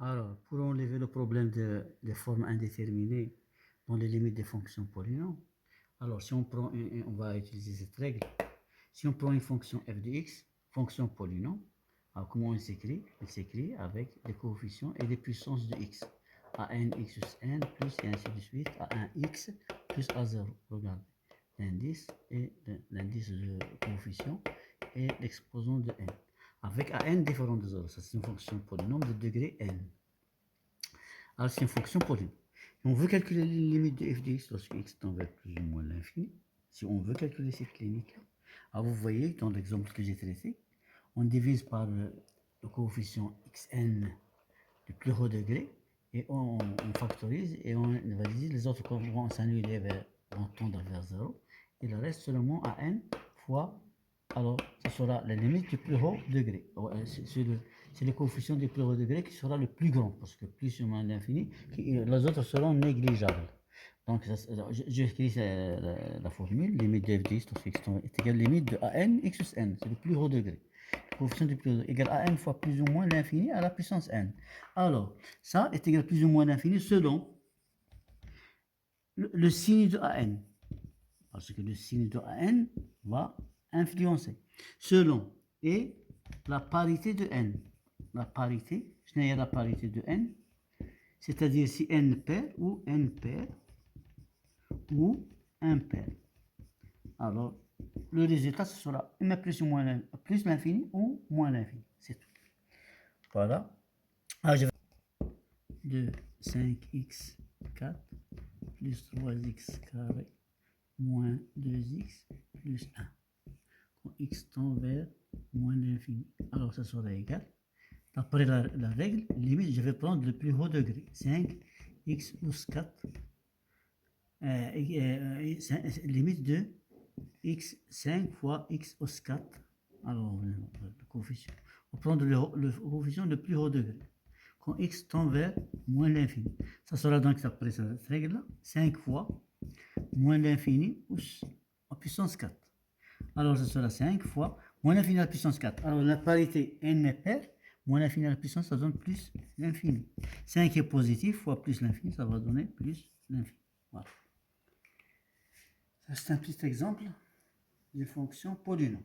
Alors, pour enlever le problème des formes indéterminées dans les limites des fonctions polynômes, alors si on prend on va utiliser cette règle. Si on prend une fonction f de x, fonction polynôme, alors comment elle s'écrit? Elle s'écrit avec des coefficients et des puissances de x. A1 x plus n plus et ainsi de suite, A1x plus A0. Regardez, l'indice et l'indice de coefficient et l'exposant de n. Avec an différent de 0, ça c'est une fonction polynôme de degré n. Alors c'est une fonction polynôme. On veut calculer les limites de f de x lorsque x tend vers plus ou moins l'infini. Si on veut calculer cette limite-là, alors vous voyez dans l'exemple que j'ai traité, on divise par le coefficient xn du plus haut degré et on factorise et on valide les autres vont s'annuler vont tendre vers 0 et il reste seulement à n fois, alors ce sera la limite du plus haut degré. C'est le coefficient du plus haut degré qui sera le plus grand parce que plus ou moins l'infini, les autres seront négligeables. Donc j'écris la formule, limite de f de x est égale limite de an x plus n, c'est le plus haut degré. Le coefficient du plus haut degré égale à n fois plus ou moins l'infini à la puissance n. Alors, ça est égal plus ou moins l'infini selon le signe de an. Parce que le signe de an va influencer. Selon et la parité de n. La parité, je n'ai la parité de n, c'est-à-dire si n pair ou n pair ou impair. Alors, le résultat, ce sera plus ou moins plus l'infini ou moins l'infini. C'est tout. Voilà. Alors, je vais 2, 5x4 plus 3x carré moins 2x plus 1. Quand x tend vers moins l'infini. Alors, ça sera égal. Après la règle, limite, je vais prendre le plus haut degré. 5x plus 4. Limite de x5 fois x os 4. Alors, le coefficient. On va prendre le coefficient le plus haut degré. Quand x tend vers moins l'infini. Ça sera donc, après cette règle-là, 5 fois moins l'infini en puissance 4. Alors, ça sera 5 fois moins l'infini à la puissance 4. Alors, la parité n pair, moins l'infini à la puissance, ça donne plus l'infini. 5 est positif fois plus l'infini, ça va donner plus l'infini. Voilà. C'est un petit exemple d'une fonction polynôme.